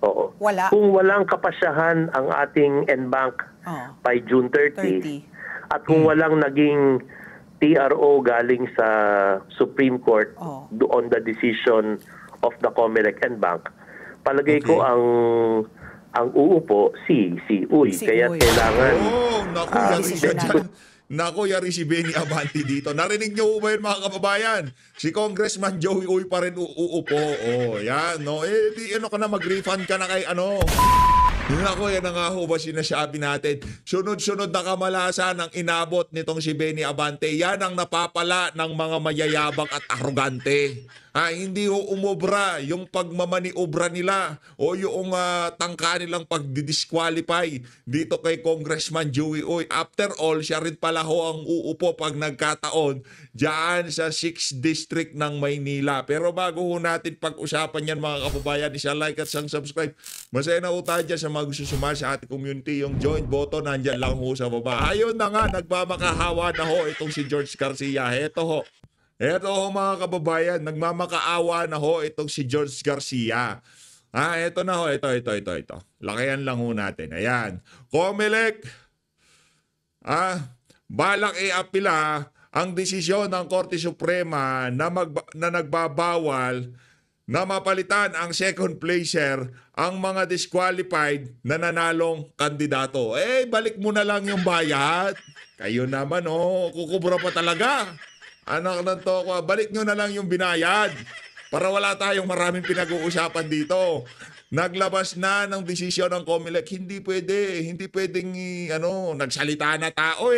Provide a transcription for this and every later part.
Oo. Wala. Kung walang kapasyahan ang ating NBank by June 30, at kung walang naging TRO galing sa Supreme Court on the decision of the COMELEC and Bank, palagay ko ang uupo si Uy. Kaya Uy. kailangan Naku, yari siya dyan. Naku, yari si Benny Abante dito. Narinig niyo ba yun, mga kababayan? Si Congressman Joey Uy pa rin uupo. Yan, no? Di ano ka na, mag-refund ka na kay ano. Ako, yan ang nga ho ba sinasabi natin. Sunod-sunod na kamalasan ang inabot nitong si Benny Abante. Yan ang napapala ng mga mayayabang at arrogante. Hindi ho umobra yung pagmamaniobra nila o yung tangka nilang pagdidisqualify dito kay Congressman Joey Uy. After all, siya rin pala ho ang uupo pag nagkataon dyan sa 6th District ng Maynila. Pero bago ho natin pag-usapan yan, mga kababayan, isa-like at subscribe. Masaya na ho tayo dyan sa mga gusto sumali sa ating community. Yung join button, nandyan lang ho sa baba. Ayun na nga, nagmamakahawa na ho itong si George Garcia. Eto ho, mga kababayan, nagmamakaawa na ho itong si George Garcia. Eto na ho, ito. Lakayan lang ho natin. Ayan. COMELEC, balak i-apila ang desisyon ng Korte Suprema na nagbabawal na mapalitan ang second placer ang mga disqualified na nanalong kandidato. Balik mo na lang yung bayad. Kayo naman, kukubra pa talaga. Anak ng toko, balik nyo na lang yung binayad para wala tayong maraming pinag-uusapan dito. Naglabas na ng desisyon ng COMELEC, hindi pwedeng nagsalita na tao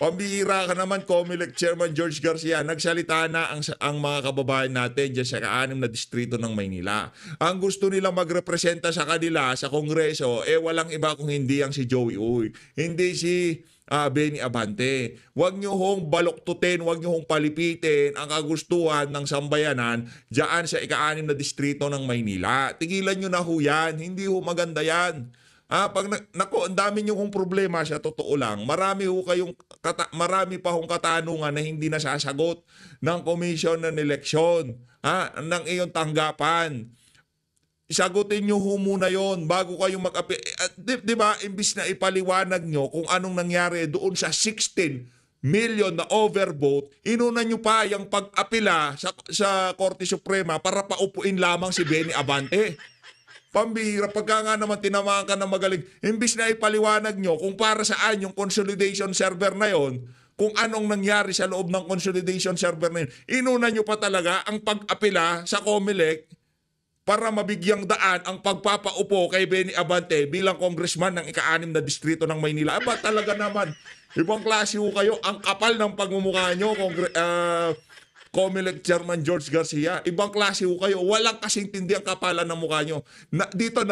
Pambihira ka naman, COMELEC Chairman George Garcia. Nagsalita na ang mga kababayan natin dyan sa 6 na distrito ng Maynila. Ang gusto nilang magrepresenta sa kanila sa Kongreso, walang iba kung hindi ang si Joey Uy. Hindi si Benny Abante. Huwag nyo hong baloktutin, huwag nyo hong palipitin ang kagustuhan ng sambayanan dyan sa 6 na distrito ng Maynila. Tigilan nyo na ho yan. Hindi ho maganda yan. Ang dami nyo hong problema sa totoo lang. Marami pa hong katanungan na hindi nasasagot ng Commission ng Eleksyon, ng iyong tanggapan. Sagutin nyo ho muna yon bago kayo mag-apil. Di ba, imbis na ipaliwanag nyo kung anong nangyari doon sa 16 million na overvote, inuna nyo pa yung pag-apila sa Korte Suprema para paupuin lamang si Benny Abante. Pambihira, pagka nga naman tinamaan ka ng magaling, imbis na ipaliwanag nyo kung para saan yung consolidation server na yon, kung anong nangyari sa loob ng consolidation server na yun, inuna nyo pa talaga ang pag-apila sa COMELEC para mabigyang daan ang pagpapaupo kay Benny Abante bilang congressman ng 6 na distrito ng Maynila. Talaga naman, ibang klase ho kayo, ang kapal ng pagmumukha nyo, COMELEC Chairman George Garcia. Ibang klase ho kayo, walang kasing tindi ang kapalan ng mukha nyo. Dito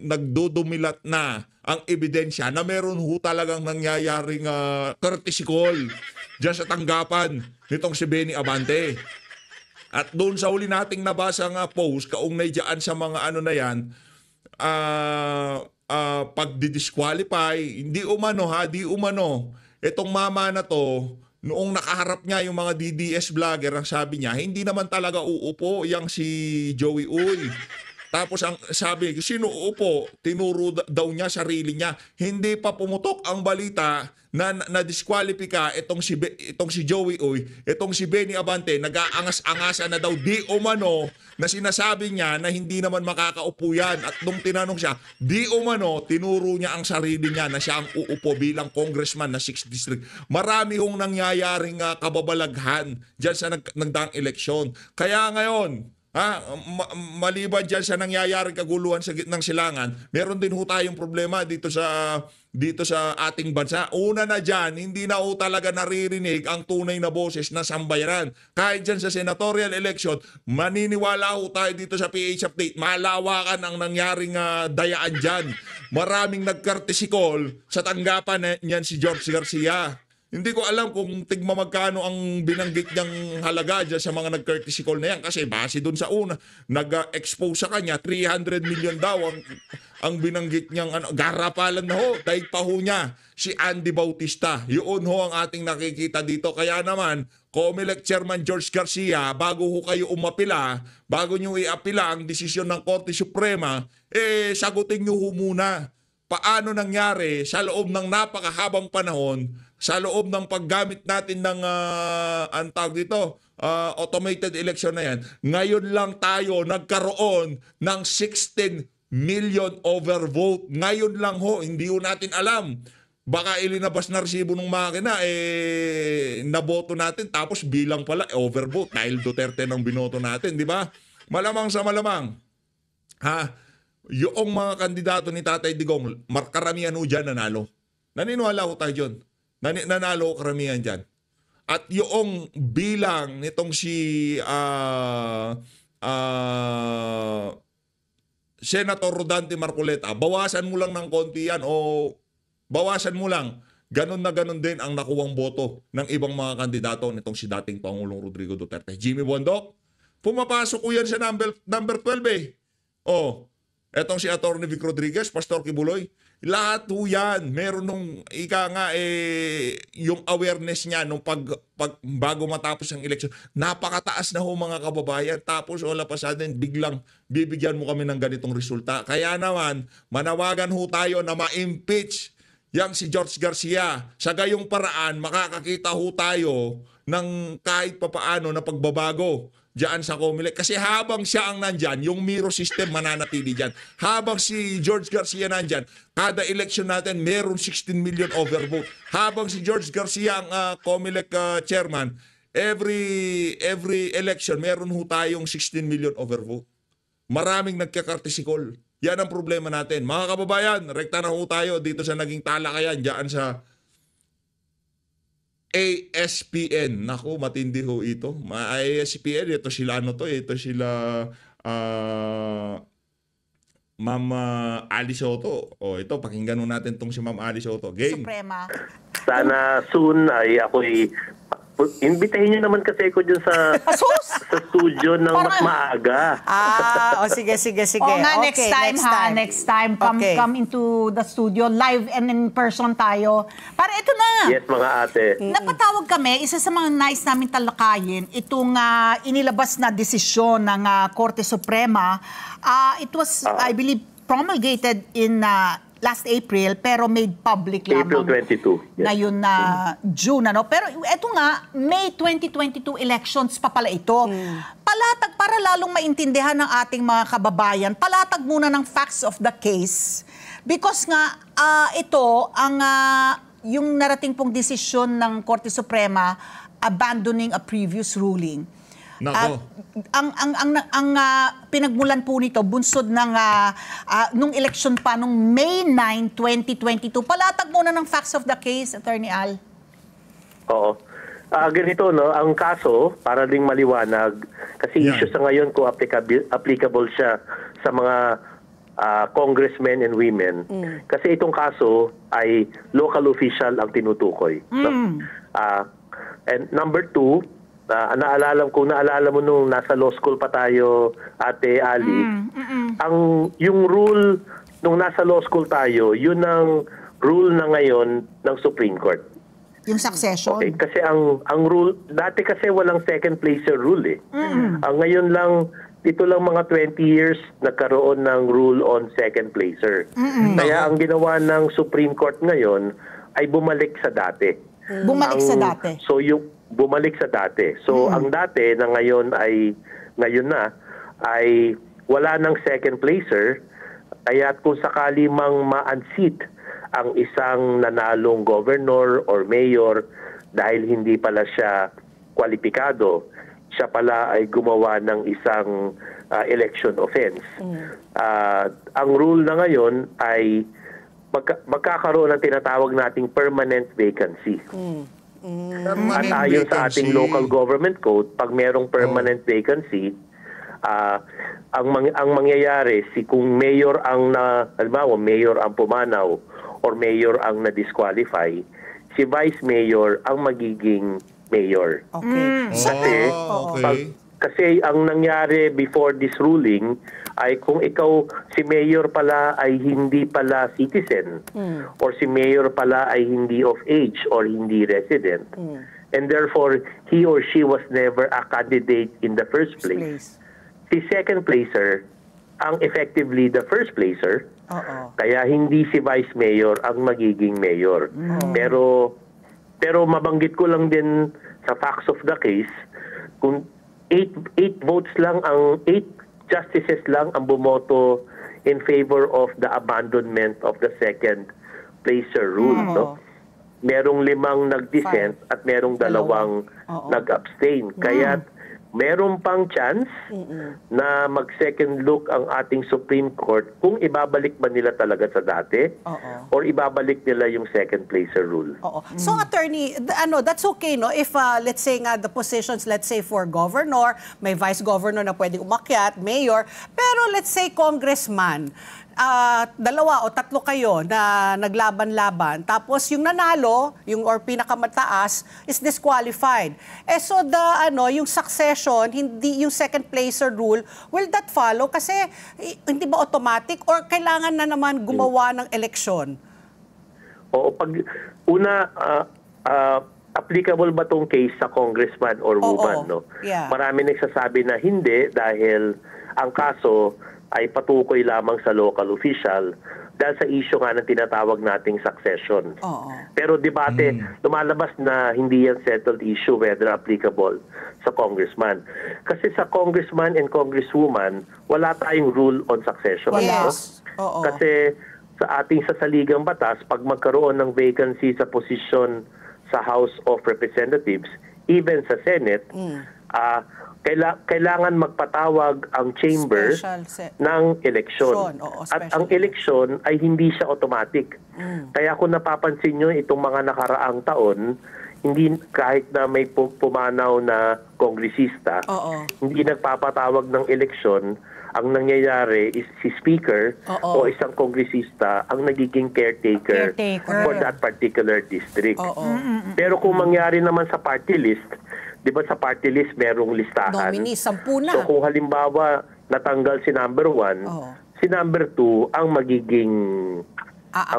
nagdudumilat na ang ebidensya na meron ho talagang nangyayaring courtesy call dyan sa tanggapan nitong si Benny Abante. At doon sa huli nating nabasa nga post, kaugnay dyan sa mga na yan, pagdidisqualify, di umano, itong mama na to, noong nakaharap niya yung mga DDS vlogger, ang sabi niya, hindi naman talaga uupo yang si Joey Uy. Tapos ang sabi, sino uupo? Tinuro daw niya sarili niya. Hindi pa pumutok ang balita na disqualify itong si Joey Uy, itong si Benny Abante, nag-aangas-angasan na daw di umano na sinasabi niya na hindi naman makakaupo yan. At nung tinanong siya, di umano, tinuro niya ang sarili niya na siya ang uupo bilang congressman na 6th District. Marami hong nangyayaring kababalaghan dyan sa nagdaang eleksyon. Kaya ngayon, maliban dyan sa nangyayaring kaguluhan sa gitnang silangan, meron din ho tayong problema dito sa ating bansa. Una na dyan, hindi na ho talaga naririnig ang tunay na boses na sambayanan. Kahit dyan sa senatorial election, maniniwala ho tayo dito sa PH Update, malawakan ang nangyaring dayaan dyan. Maraming nag-courtesy call sa tanggapan niyan si George Garcia. Hindi ko alam kung tigma magkano ang binanggit niyang halaga dyan sa mga nag-courtesy call na yan. Kasi base dun sa una, nag-expose sa kanya, 300 million daw ang binanggit niyang garapalan na ho, dahil pa ho niya si Andy Bautista. Yun ho ang ating nakikita dito. Kaya naman, COMELEC Chairman George Garcia, bago ho kayo umapila, bago niyo iapila ang desisyon ng Korte Suprema, sagutin niyo ho muna paano nangyari sa loob ng napakahabang panahon, sa loob ng paggamit natin ng ang tawag dito, automated election na yan. Ngayon lang tayo nagkaroon ng 16 million overvote. Ngayon lang ho, hindi ho natin alam. Baka ilinabas na resibo ng makina, naboto natin, tapos bilang pala, overvote, dahil Duterte nang binoto natin, di ba? Malamang sa malamang, yung mga kandidato ni Tatay Digong, karamihan ho dyan nanalo. Naniniwala ho tayo dyan. Nanalo karamihan dyan. At yung bilang nitong si Senator Rodante Marcoleta, bawasan mo lang ng konti yan o bawasan mo lang. Ganon na ganon din ang nakuwang boto ng ibang mga kandidato nitong si dating Pangulong Rodrigo Duterte. Jimmy Bondok, pumapasok ko yan sa number 12 etong si Atty. Vic Rodriguez, Pastor Kibuloy, lahat ho yan. Meron nung yung awareness niya nung bago matapos ang election. Napakataas na ho mga kababayan. Tapos all of a sudden, biglang bibigyan mo kami ng ganitong resulta. Kaya naman, manawagan ho tayo na ma-impeach yang si George Garcia. Sa gayong paraan, makakakita ho tayo ng kahit papaano na pagbabago diyan sa COMELEC. Kasi habang siya ang nandyan, yung Miro system mananatili dyan. Habang si George Garcia nandyan, kada election natin, meron 16 million overvote. Habang si George Garcia ang COMELEC chairman, every election, meron ho tayong 16 million overvote. Maraming nagkakartisikol. Yan ang problema natin. Mga kababayan, rekta na ho tayo dito sa naging talakayan dyan sa ASPN. Naku, matindi ho ito. ASPN, ito sila ito sila Ma'am Ali Soto. Ito, pakinggan ho natin tong si Ma'am Ali Soto. Game. Suprema. Sana soon ay ako'y imbitahin niyo naman kasi ako dyan sa studio ng mas maaga. Sige. Next time come into the studio live and in person tayo. Para ito na. Yes, mga ate. Napatawag kami, isa sa mga nais namin talakayin, itong inilabas na desisyon ng Korte Suprema. It was, I believe, promulgated in last April, pero made public April lamang 22. Yes. ngayon na June. Pero ito nga, May 2022 elections pa pala ito. Palatag, para lalong maintindihan ng ating mga kababayan, palatag muna ng facts of the case. Because nga, ito, yung narating pong desisyon ng Korte Suprema abandoning a previous ruling. Nako. Ang pinagmulan po nito, bunsod ng nung election pa, nung May 9, 2022. Palatag muna ng facts of the case, Attorney Al. Oo. Ganito, no? Ang kaso, para ding maliwanag, kasi issue sa ngayon kung applicable siya sa mga congressmen and women. Kasi itong kaso ay local official ang tinutukoy. No? And number two, naalala mo nung nasa law school pa tayo, Ate Ali, yung rule nung nasa law school tayo, yun ang rule na ngayon ng Supreme Court. Yung succession. Okay, kasi ang rule, dati kasi walang second placer rule eh. Ang ngayon lang, ito lang mga 20 years nagkaroon ng rule on second placer. Kaya ang ginawa ng Supreme Court ngayon ay bumalik sa dati. So yung bumalik sa dati. So ang dati na ngayon ay wala ng second placer, kaya kung sakali mang ma-unseat ang isang nanalong governor or mayor dahil hindi pala siya kwalipikado, siya pala ay gumawa ng isang election offense. Ang rule na ngayon ay magkakaroon ng tinatawag nating permanent vacancy. At ayon sa ating local government code, pag merong permanent vacancy, ang mangyayari kung mayor ang halimbawa mayor ang pumanaw or mayor ang na-disqualify, si vice mayor ang magiging mayor. Okay. Kasi ang nangyari before this ruling ay kung ikaw, si mayor pala ay hindi pala citizen or si mayor pala ay hindi of age or hindi resident. And therefore, he or she was never a candidate in the first place. Si second placer, ang effectively the first placer, kaya hindi si vice mayor ang magiging mayor. Pero mabanggit ko lang din sa facts of the case, kung 8 votes lang, ang 8 justices lang ang bumoto in favor of the abandonment of the second placer rule. No? Merong 5 nag-dissent at merong 2 nag-abstain. Kaya meron pang chance na mag-second look ang ating Supreme Court kung ibabalik ba nila talaga sa dati or ibabalik nila yung second placer rule. So attorney, that's okay no if let's say nga the positions, let's say for governor, may vice governor na pwedeng umakyat, mayor, pero let's say congressman, 2 o 3 kayo na naglaban-laban, tapos yung nanalo, yung or pinakamataas is disqualified. So yung succession, hindi yung second placer rule, will that follow? Kasi hindi ba automatic or kailangan na naman gumawa ng eleksyon? Pag una applicable ba tong case sa congressman or woman, no? Yeah. Marami nagsasabi na hindi dahil ang kaso ay patukoy lamang sa local official dahil sa issue nga ng tinatawag nating succession. Pero debate, lumalabas na hindi yan settled issue whether applicable sa congressman. Kasi sa congressman and congresswoman, wala tayong rule on succession. Yes. No? Kasi sa ating sasaligang batas, pag magkaroon ng vacancy sa posisyon sa House of Representatives, even sa Senate, kailangan magpatawag ang chamber ng eleksyon. At ang eleksyon ay hindi siya automatic. Kaya kung napapansin nyo itong mga nakaraang taon, hindi kahit na may pumanaw na kongresista, hindi nagpapatawag ng eleksyon. Ang nangyayari is si speaker o isang kongresista ang nagiging caretaker for that particular district. Pero kung mangyari naman sa party list, di ba sa party list merong listahan? Nominee, 10 na. So kung halimbawa natanggal si number 1, si number 2 ang magiging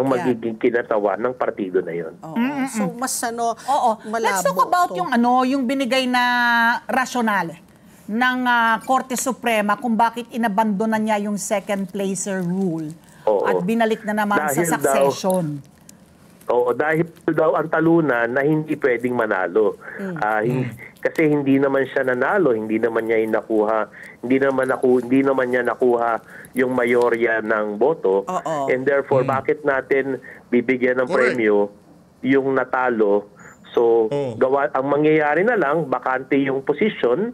magiging kinatawa ng partido na yon. So mas malabo. Let's talk about yung binigay na rasyonal ng Korte Suprema kung bakit inabandonan niya yung second placer rule at binalik na naman sa succession. Dahil daw ang talunan na hindi pwedeng manalo. Kasi hindi naman siya nanalo, hindi naman niya nakuha yung mayorya ng boto. And therefore, bakit natin bibigyan ng premyo yung natalo? So, ang mangyayari na lang, bakante yung position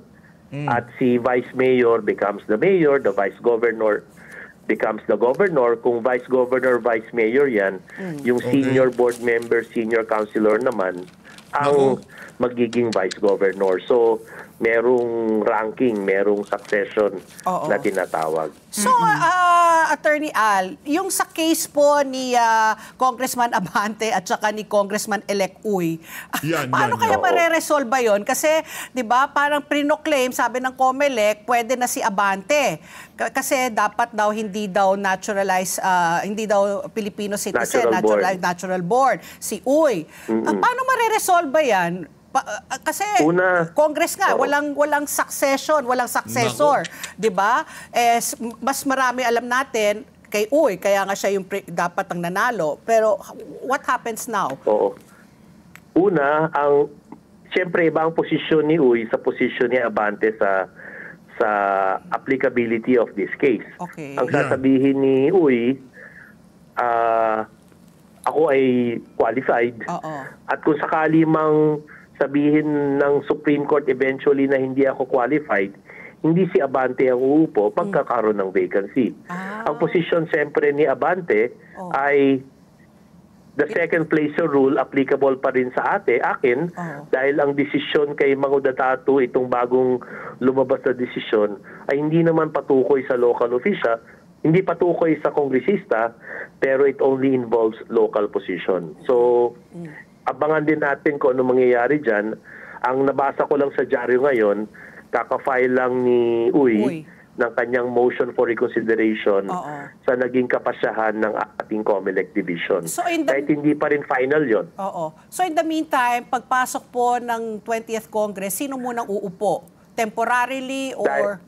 at si vice mayor becomes the mayor, the vice governor becomes the governor. Kung vice governor, vice mayor yan, yung senior board member, senior councilor naman, ang magiging vice governor. So, merong ranking, merong succession na tinatawag. So, Attorney Al, yung sa case po ni Congressman Abante at saka ni Congressman-elect Uy, paano kaya mareresolve yun? Kasi, di ba, parang pre-claim, sabi ng COMELEC, pwede na si Abante. Kasi dapat daw hindi daw naturalized, hindi daw Filipino citizen, natural born. Si Uy. Paano mareresolve yan? Kasi Congress nga, walang succession, walang successor, 'di ba? Mas marami alam natin kay Uy, kaya nga siya yung dapat ang nanalo. Pero what happens now? Siyempre iba ang posisyon ni Uy sa posisyon ni Abante sa applicability of this case. Ang sasabihin ni Uy, ako ay qualified. At kung sakali mang sabihin ng Supreme Court eventually na hindi ako qualified, hindi si Abante ang uupo pagkakaroon ng vacancy. Ang posisyon siyempre ni Abante ay the second placer rule applicable pa rin sa akin dahil ang desisyon kay Mango Datato, itong bagong lumabas na desisyon, ay hindi naman patukoy sa local official, hindi patukoy sa kongresista, pero it only involves local position. So, abangan din natin kung ano mangyayari dyan. Ang nabasa ko lang sa dyaryo ngayon, Kaka-file lang ni Uy ng kanyang motion for reconsideration sa naging kapasyahan ng ating COMELEC division. So kahit hindi pa rin final yon. So in the meantime, pagpasok po ng 20th Congress, sino munang uupo? Temporarily or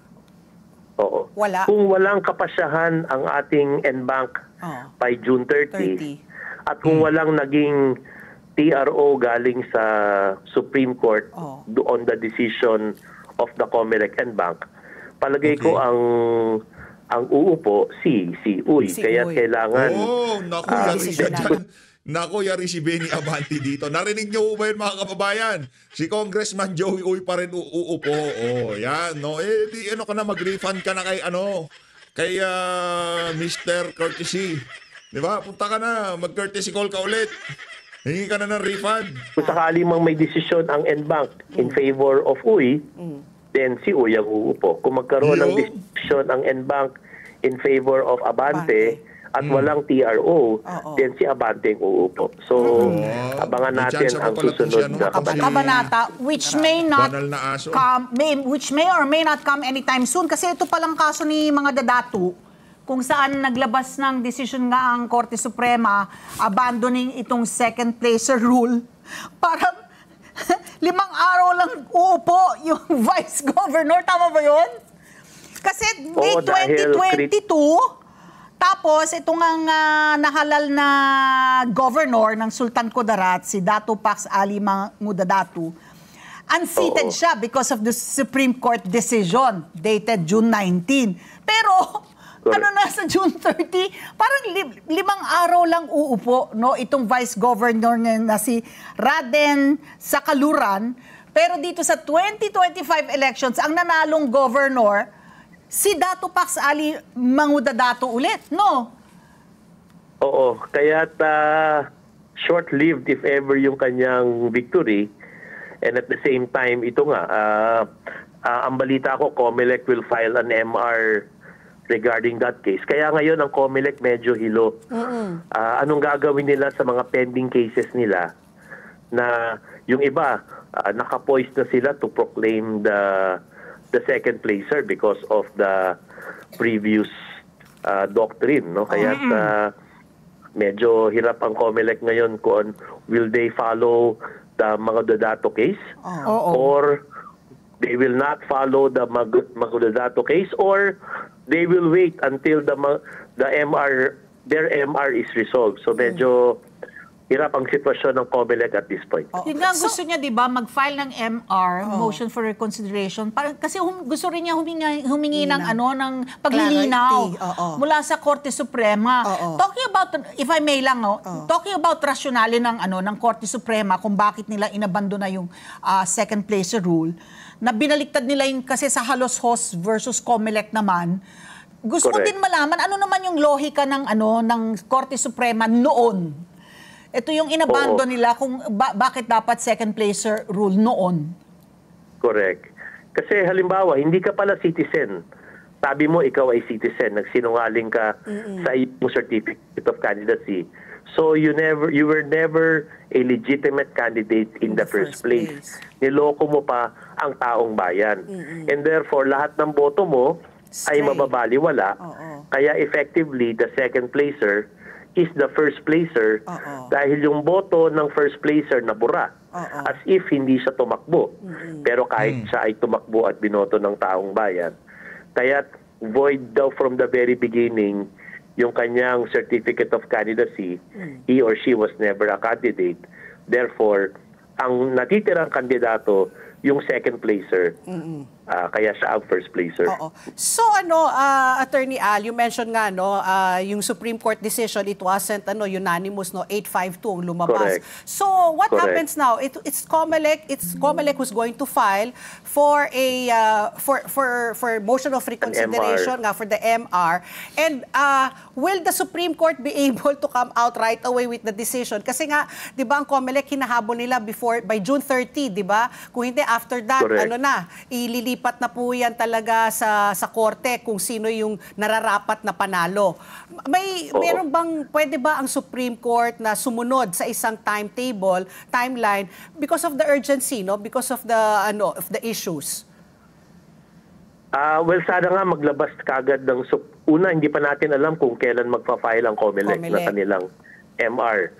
wala? Kung walang kapasyahan ang ating NBank by June 30, at kung walang naging TRO galing sa Supreme Court on the decision of the COMELEC NBank, palagay ko ang uupo si Uy. Kaya kailangan... Naku, naku, yari si Benny Abante dito. Narinig niyo ba yun, mga kababayan? Si Congressman Joey Uy pa rin uupo. Yan. No? Di ano ka na, mag-refund ka na kay Mr. Courtesy. Di ba? Punta ka na, mag-courtesy call ka ulit. Hingi ka na ng refund. Kung sakali mang may desisyon ang NBank in favor of Uy, then si Uy ang uupo. Kung magkaroon ng decision ang NBank in favor of Abante at walang TRO, then si Abante ang uupo. So, abangan natin ang susunod na kabanata, which may not come, which may or may not come anytime soon. Kasi ito palang kaso ni mga dadatu, kung saan naglabas ng decision nga ang Korte Suprema abandoning itong second placer rule. Parang 5 araw lang uupo yung Vice Governor. Tama ba yun? Kasi May 2022, tapos itong ang nahalal na Governor ng Sultan Kudarat, si Dato Pax Ali Mangudadatu, unseated siya because of the Supreme Court decision dated June 19. Pero sa June 30, parang 5 araw lang uupo, no, itong Vice Governor na si Raden Sakaluran. Pero dito sa 2025 elections, ang nanalong governor, si Dato Pax Ali Mangudadatu ulit, no? Oo, kaya't short-lived if ever yung kanyang victory. And at the same time, ito nga, ang balita ko, COMELEC will file an MR regarding that case. Kaya ngayon ang COMELEC medyo hilo. Anong gagawin nila sa mga pending cases nila na yung iba nakapoised na sila to proclaim the second placer because of the previous doctrine, no? Kaya medyo hirap ang COMELEC ngayon kung will they follow the Mangudadatu case or they will not follow the Mangudadatu case, or they will wait until their MR is resolved. So medyo hirap ang sitwasyon ng COMELEC at this point. Yun nga gusto niya, di ba, mag-file ng MR, motion for reconsideration, kasi gusto rin niya humingi ng ng paglilinaw mula sa Korte Suprema. Talking about, if I may lang, talking about rationale ng Korte Suprema kung bakit nila inabandona yung second placer rule, na binaliktad nila yung kasi sa Halos-Hos versus COMELEC naman. Gusto ko din malaman ano naman yung lohika ng Korte Suprema noon. Ito yung inabandon nila kung bakit dapat second placer rule noon. Correct. Kasi halimbawa, hindi ka pala citizen. Sabi mo ikaw ay citizen, nagsinungaling ka sa iyong certificate of candidacy. So you were never a legitimate candidate in the first place. Niloko mo pa ang taong bayan. And therefore, lahat ng boto mo ay mababaliwala. Kaya effectively, the second placer is the first placer dahil yung boto ng first placer nabura. As if hindi siya tumakbo. Pero kahit siya ay tumakbo at binoto ng taong bayan. Kaya void daw from the very beginning yung kanyang certificate of candidacy. He or she was never a candidate. Therefore, ang natitirang kandidato yung second placer. Kaya siya ang first placer. So Attorney Al, you mentioned nga yung Supreme Court decision, it wasn't unanimous, 8-5-2 ang lumabas. Correct. So what happens now? It's COMELEC who's going to file for a for motion of reconsideration nga for the MR. And will the Supreme Court be able to come out right away with the decision? Kasi nga, 'di ba, ang COMELEC hinahabol nila by June 30, 'di ba? Kung hindi after that, ililipat na po yan talaga sa korte kung sino yung nararapat na panalo. Meron bang, pwede ba ang Supreme Court na sumunod sa isang timeline because of the urgency, because of the issues? Well, sana nga maglabas kagad ng... Una, hindi pa natin alam kung kailan magpa-file ang COMELEC na kanilang MR.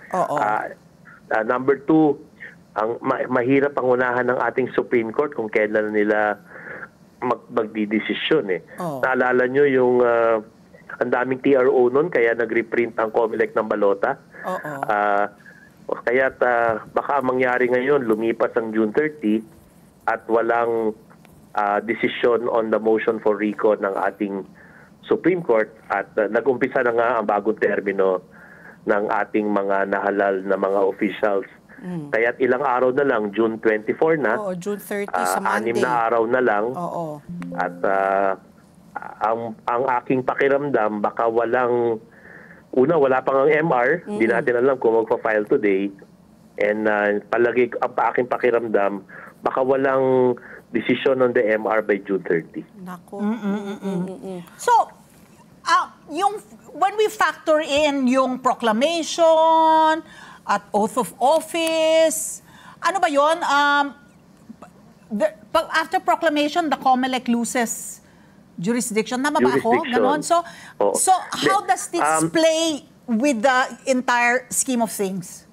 Number 2, mahirap ang unahan ng ating Supreme Court kung kailan nila magdidesisyon. Naalala nyo yung ang daming TRO nun, kaya nag-reprint ang COMELEC ng balota. Kaya baka mangyari ngayon, lumipas ang June 30 at walang decision on the motion for recall ng ating Supreme Court at nag-umpisa na nga ang bagong termino ng ating mga nahalal na mga officials. Kaya't ilang araw na lang, June 24 na. June 30 sa Monday. 6 na araw na lang. At ang aking pakiramdam, baka wala pang ang MR. Hindi natin alam kung magpa-file today. And palagi ang aking pakiramdam, baka walang decision on the MR by June 30. Nako. So, when we factor in yung proclamation at oath of office, ano ba yun? After proclamation, the COMELEC loses jurisdiction. Tama ba ako? Ganon? So how does this play with the entire scheme of things?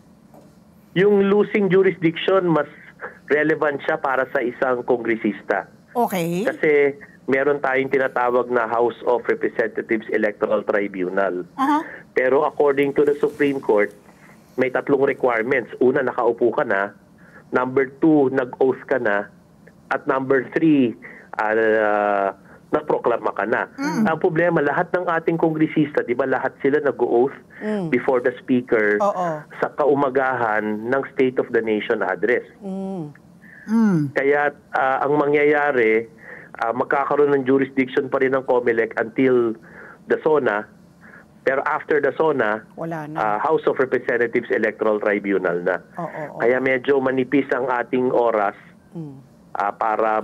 Yung losing jurisdiction, mas relevant siya para sa isang kongresista. Okay. Kasi meron tayong tinatawag na House of Representatives Electoral Tribunal. Pero according to the Supreme Court, may 3 requirements. Una, nakaupo ka na. Number 2, nag-oath ka na. At number 3, naproklama ka na. Ang problema, lahat ng ating kongresista, di ba lahat sila nag-oath before the Speaker sa kaumagahan ng State of the Nation address. Kaya ang mangyayari, magkakaroon ng jurisdiction pa rin ng COMELEC until the SONA. Pero after the SONA, House of Representatives Electoral Tribunal na. Kaya medyo manipis ang ating oras para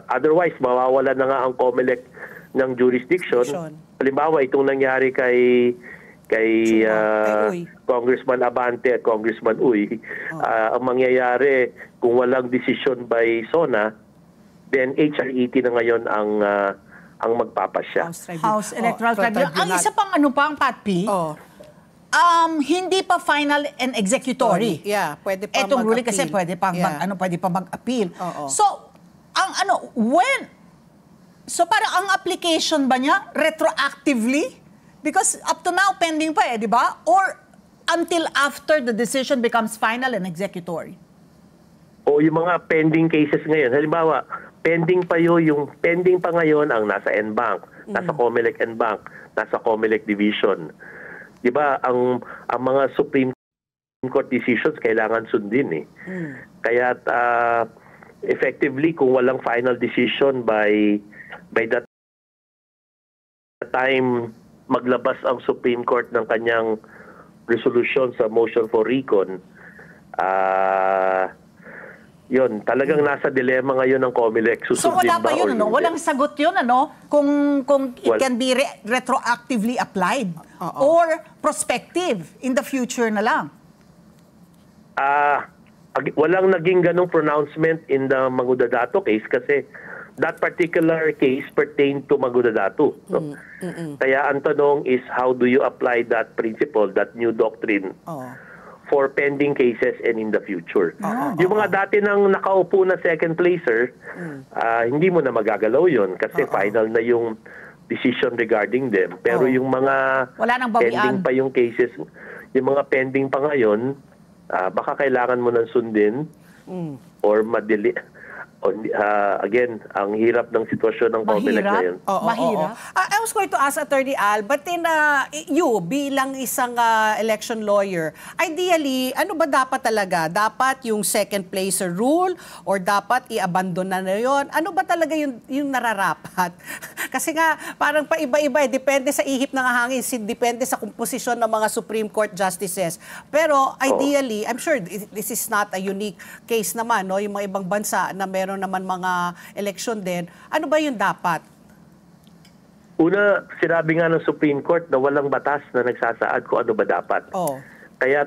otherwise, mawawala na nga ang COMELEC ng jurisdiction. Halimbawa, itong nangyari kay Congressman Abante at Congressman Uy, ang mangyayari, kung walang decision by SONA, then HRET na ngayon ang magpapasya. House Electoral Tribunal. Ang isa pang ang Pat P, hindi pa final and executory. Pwede pa Etong mag-appeal. ruling kasi pwede pa mag-appeal. So, so parang ang application ba niya retroactively? Because up to now, pending pa di ba? Or until after the decision becomes final and executory? O yung mga pending cases ngayon. Halimbawa, pending pa ngayon ang nasa NBank, nasa COMELEC NBank, nasa COMELEC Division. Di ba, ang mga Supreme Court decisions kailangan sundin Kaya effectively, kung walang final decision by that time maglabas ang Supreme Court ng kanyang resolution sa motion for recon, yun, talagang nasa dilema ngayon ng COMELEC. So wala pa yun, walang sagot yun, kung it can be retroactively applied or prospective in the future na lang. Walang naging ganong pronouncement in the Mangudadato case kasi that particular case pertained to Mangudadato. Kaya ang tanong is, how do you apply that principle, that new doctrine, for pending cases and in the future? Yung mga dati nang nakaupo na second placer, hindi mo na magagalaw yun kasi final na yung decision regarding them. Pero yung mga pending pa yung cases, yung mga pending pa ngayon, baka kailangan mo nang sundin or madili. Again, ang hirap ng sitwasyon ng COMELEC ngayon. Mahirap. I was going to ask Attorney Al, but then you bilang isang election lawyer, ideally, ano ba dapat talaga? Dapat yung second placer rule or dapat i-abandon na yun? Ano ba talaga yung nararapat? Kasi nga, parang paiba-iba depende sa ihip ng hangin, depende sa komposisyon ng mga Supreme Court justices. Pero ideally, I'm sure this is not a unique case naman, no? Yung mga ibang bansa na meron naman mga eleksyon din. Ano ba yung dapat? Una, sinabi nga ng Supreme Court na walang batas na nagsasaad kung ano ba dapat. Kaya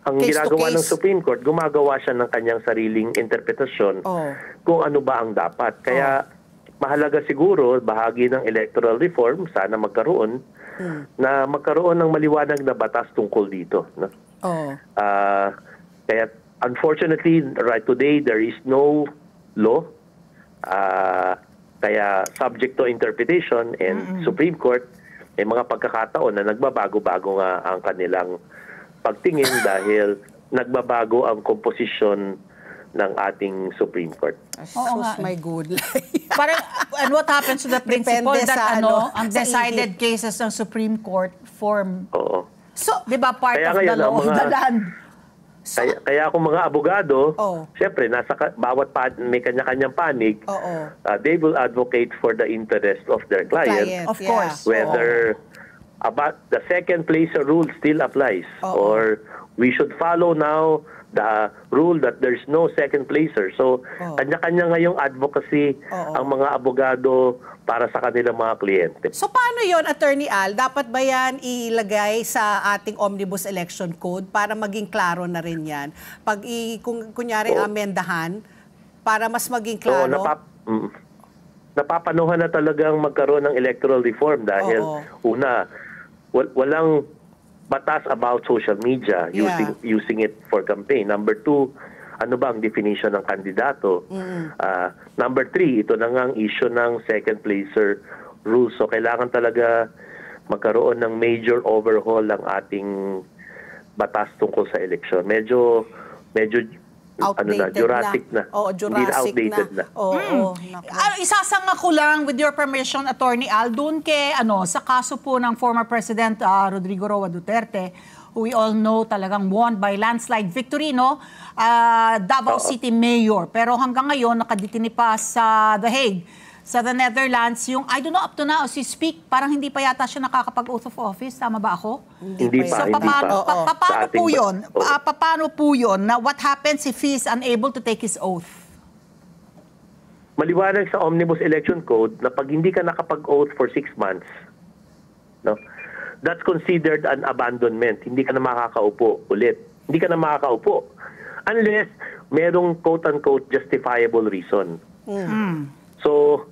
ang ginagawa ng Supreme Court, gumagawa siya ng kanyang sariling interpretasyon kung ano ba ang dapat. Kaya mahalaga siguro, bahagi ng electoral reform, sana magkaroon, na magkaroon ng maliwanag na batas tungkol dito. No? Kaya unfortunately, right today, there is no law. Kaya subject to interpretation, and Supreme Court, may mga pagkakataon na nagbabago-bago nga ang kanilang pagtingin dahil nagbabago ang komposisyon ng ating Supreme Court. My good life. Parang, and what happens to the principle Depende that sa ang decided cases ng Supreme Court form, Oo. so, di ba, part Kaya of the ngayon, law ang of the mga- land? Kaya kung mga abogado, siyempre, bawat may kanya-kanyang panig, they will advocate for the interest of their client. Of course. Whether about the second placer rule still applies, or we should follow now the rule that there's no second placer. So, kanya-kanya ngayong advocacy ang mga abogado para sa kanilang mga kliyente. So paano yon, Attorney Al? Dapat ba yan ilagay sa ating Omnibus Election Code para maging klaro na rin yan? Pag kung kunyari amendahan, para mas maging klaro? Napapanuhan na talagang magkaroon ng electoral reform dahil una, walang batas about social media, using it for campaign. Number 2, ano ba ang definition ng kandidato? Number 3, ito na nga ang issue ng second placer rules. So kailangan talaga magkaroon ng major overhaul ng ating batas tungkol sa eleksyon. Medyo outdated Jurassic na. Outdated na. Isasanga ko lang, with your permission, Attorney Al, doon sa kaso po ng former President Rodrigo Roa Duterte, who we all know talagang won by landslide victory, no? Davao City Mayor. Pero hanggang ngayon, nakadetini pa sa The Hague, sa the Netherlands, yung, I don't know, up to now, as we speak, parang hindi pa yata siya nakakapag-oath of office. Tama ba ako? Hindi pa. So, paano po yun? Paano po yun? Na what happens if he is unable to take his oath? Maliwanag sa Omnibus Election Code na pag hindi ka nakapag-oath for 6 months, no, that's considered an abandonment. Hindi ka na makakaupo ulit. Hindi ka na makakaupo. Unless merong quote-unquote justifiable reason. So,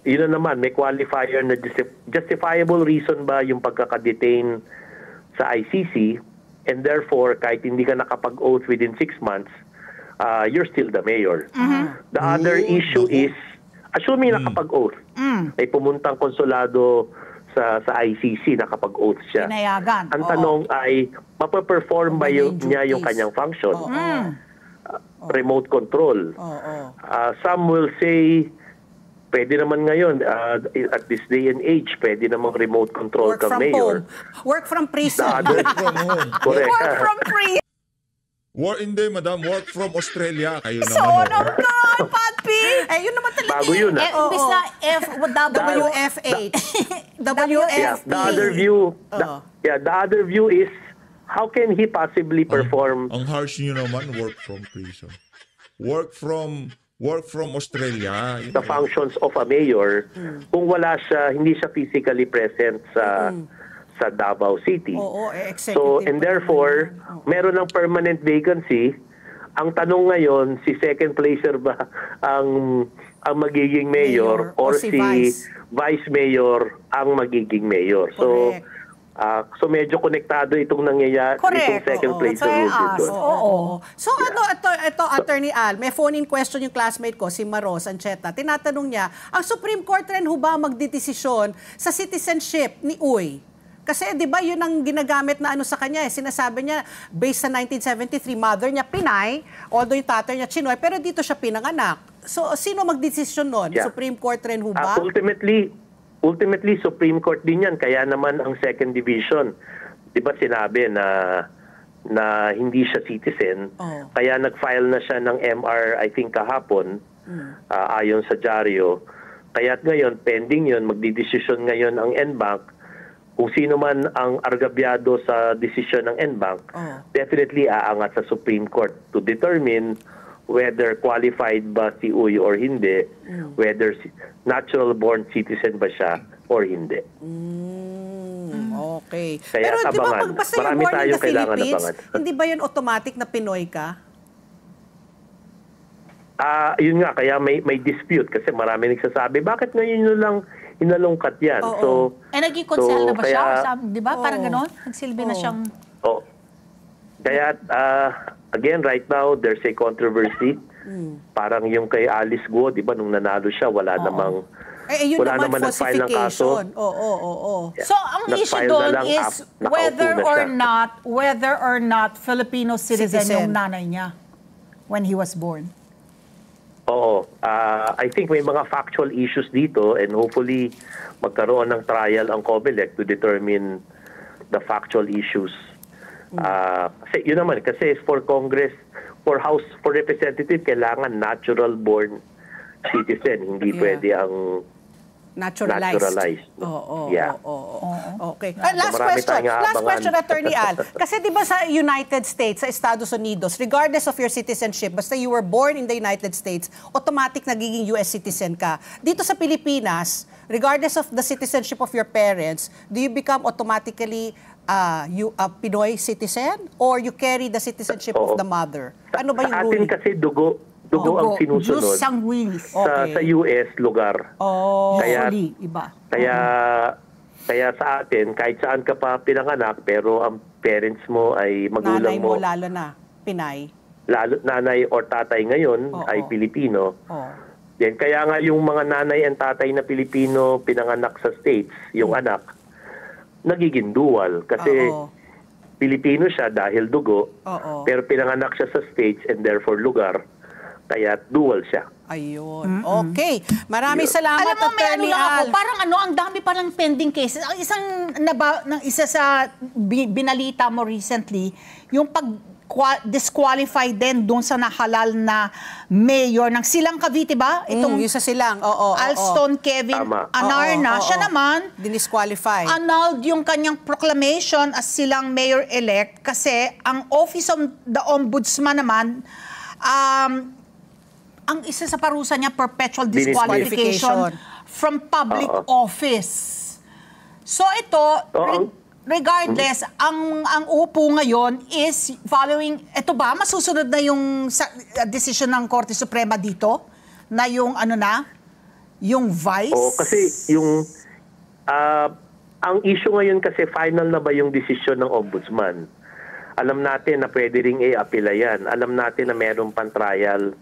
yun na naman, may qualifier na justifiable reason ba yung pagkakadetain sa ICC, and therefore, kahit hindi ka nakapag-oath within 6 months, you're still the mayor. The other issue is, assuming nakapag-oath, may pumuntang konsulado sa ICC, nakapag-oath siya. Pinayagan. Ang tanong ay, mapaperform ba niya yung kanyang function? Remote control. Some will say, pwede naman ngayon, at this day and age, pwede namang remote control ka mayor. Work from prison. Work from home. Correct. Work from prison. Hindi, madam. Work from Australia. Kayo So, naman. Patpi! Yun naman talaga. Bago yun, Imbis na WFH. WFP. The other view is, how can he possibly perform? Ang harsh nyo naman, work from prison. Work from Australia. The functions of a mayor kung wala siya, hindi siya physically present sa Davao City. So, and therefore, meron ng permanent vacancy. Ang tanong ngayon, si second placer ba ang magiging mayor or si vice mayor ang magiging mayor? So, so medyo konektado itong nangyayari, itong second placer rules dito. So ito, Attorney Al, may phone-in question yung classmate ko, si Maros Ancheta. Tinatanong niya, ang Supreme Court rin ho ba magdidesisyon sa citizenship ni Uy? Kasi 'di ba 'yun ang ginagamit na sa kanya, sinasabi niya based sa 1973, mother niya Pinay, although yung tatay niya Chinoy, pero dito siya pinanganak. So sino magdesisyon noon? Supreme Court rin ho ba? Ultimately, Supreme Court din yan. Kaya naman ang second division, di ba sinabi na hindi siya citizen, kaya nag-file na siya ng MR, I think kahapon, ayon sa dyaryo. Kaya ngayon, pending yun, magdidesisyon ngayon ang NBank. Kung sino man ang argabyado sa desisyon ng NBank, definitely aangat sa Supreme Court to determine whether qualified ba si Uy or hindi, whether natural-born citizen ba siya or hindi. Okay. Kaya pero di ba pag basta yung born in the Philippines, hindi ba yun automatic na Pinoy ka? Yun nga, kaya may dispute kasi marami nagsasabi, bakit ngayon nyo lang inalungkat yan? So, naging konsel na ba siya? Di ba? Parang ganon? Nagsilbi na siyang... Kaya, again, right now, there's a controversy. Parang yung kay Alice Guo, di ba, nung nanalo siya, wala namang... yun wala naman nag-file ng kaso. So, ang issue doon is whether or not Filipino citizen yung nanay niya when he was born. Oo. I think may mga factual issues dito and hopefully magkaroon ng trial ang COMELEC to determine the factual issues. Kasi yun naman, kasi for Congress, for House, for Representative, kailangan natural-born citizen. Hindi pwede ang naturalized. Okay. Last question, Attorney Al. Kasi di ba sa United States, sa Estados Unidos, regardless of your citizenship, basta you were born in the United States, automatic nagiging US citizen ka. Dito sa Pilipinas, regardless of the citizenship of your parents, do you become automatically a Pinoy citizen or you carry the citizenship of the mother? Ano ba yung sa atin ruling? kasi dugo ang sinusunod. Sa US lugar. Kaya iba. Kaya sa atin, kahit saan ka pa pinanganak, pero ang parents mo ay magulang nanay mo. Lalo na, Pinay. Nanay or tatay ngayon ay Pilipino. Then, kaya nga yung mga nanay and tatay na Pilipino pinanganak sa States, yung anak, nagiging dual. Kasi Pilipino siya dahil dugo, pero pinanganak siya sa States and therefore lugar. Kaya dual siya. Ayun. Okay. Maraming salamat, Alam mo, Attorney Al. Parang ang dami parang pending cases. Ang isa sa binalita mo recently, yung disqualify din doon sa nahalal na mayor ng Silang Cavite ba? Yung sa Silang. Alston Kevin Anarna. Siya naman, dinisqualify. Annulled yung kanyang proclamation as Silang Mayor-elect kasi ang Office of the Ombudsman naman, ang isa sa parusa niya, perpetual disqualification from public office. So ito, regardless, ang upo ngayon is following, ito ba, masusunod na yung decision ng Korte Suprema dito? Na yung yung vice? Kasi yung, ang issue ngayon kasi final na ba yung decision ng Ombudsman? Alam natin na pwede ring i-apela yan. Alam natin na meron pang trial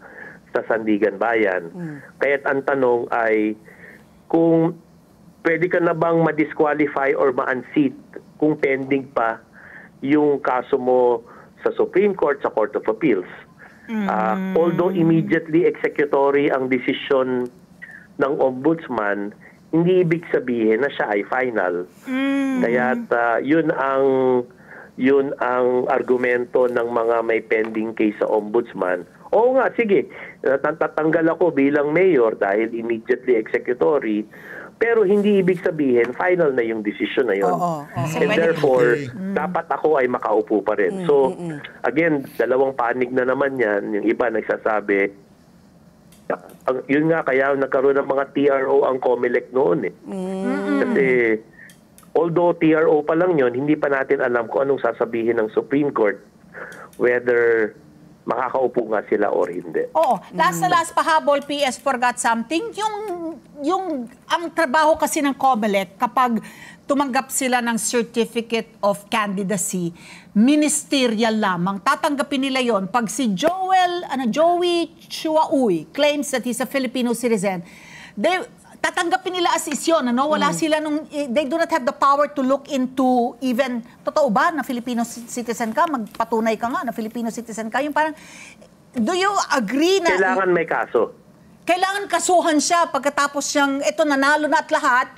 sa Sandigan Bayan. Kaya't ang tanong ay kung pwede ka na bang ma-disqualify or ma-unseat kung pending pa yung kaso mo sa Supreme Court, sa Court of Appeals. Although immediately executory ang decision ng Ombudsman, hindi ibig sabihin na siya ay final. Kaya't yun ang argumento ng mga may pending case sa Ombudsman. Oo nga, sige, tatanggal ako bilang mayor dahil immediately executory, pero hindi ibig sabihin final na yung decision na yun. And therefore, dapat ako ay makaupo pa rin. So, again, dalawang panig na naman yan. Yung iba nagsasabi, yun nga, kaya nagkaroon ng mga TRO ang COMELEC noon eh. Kasi, although TRO pa lang yun, hindi pa natin alam kung anong sasabihin ng Supreme Court, whether makakaupo nga sila or hindi. Last pahabol, PS forgot something. Ang trabaho kasi ng COMELEC, kapag tumanggap sila ng Certificate of Candidacy, ministerial lamang. Tatanggapin nila yon. Pag si Joey Chuauy claims that he's a Filipino citizen, tatanggapin nila as is yun, Wala sila they do not have the power to look into even, totoo ba na Filipino citizen ka? Magpatunay ka nga na Filipino citizen ka. Yung parang, do you agree na... Kailangan may kaso. Kailangan kasuhan siya pagkatapos siyang, nanalo na at lahat?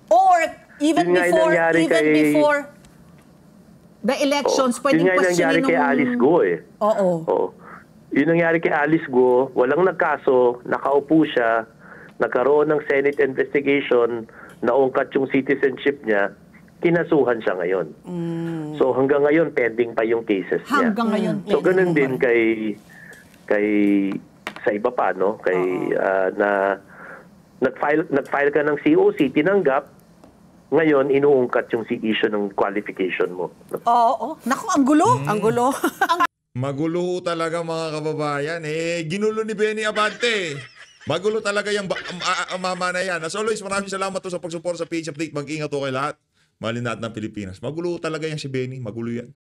Or even before the elections, pwedeng questionin nung... Yun nga nangyari kay Alice Guo eh. Yun nangyari kay Alice Guo, walang nagkaso, nakaupo siya, nagkaroon ng Senate investigation, naungkat yung citizenship niya, kinasuhan siya ngayon. So hanggang ngayon, pending pa yung cases niya. Hanggang ngayon. So ganun din kay sa iba pa, na nag-file ka ng COC, tinanggap, ngayon inuungkat yung issue ng qualification mo. Naku, ang gulo. Ang gulo. Magulo talaga mga kababayan. Ginulo ni Benny Abante. Magulo talaga yung mama na yan. As always, maraming salamat to sa pagsuporta sa PH Update. Mag-ingat to kay lahat. Mahalin natin ng Pilipinas. Magulo talaga yan si Benny. Magulo yan.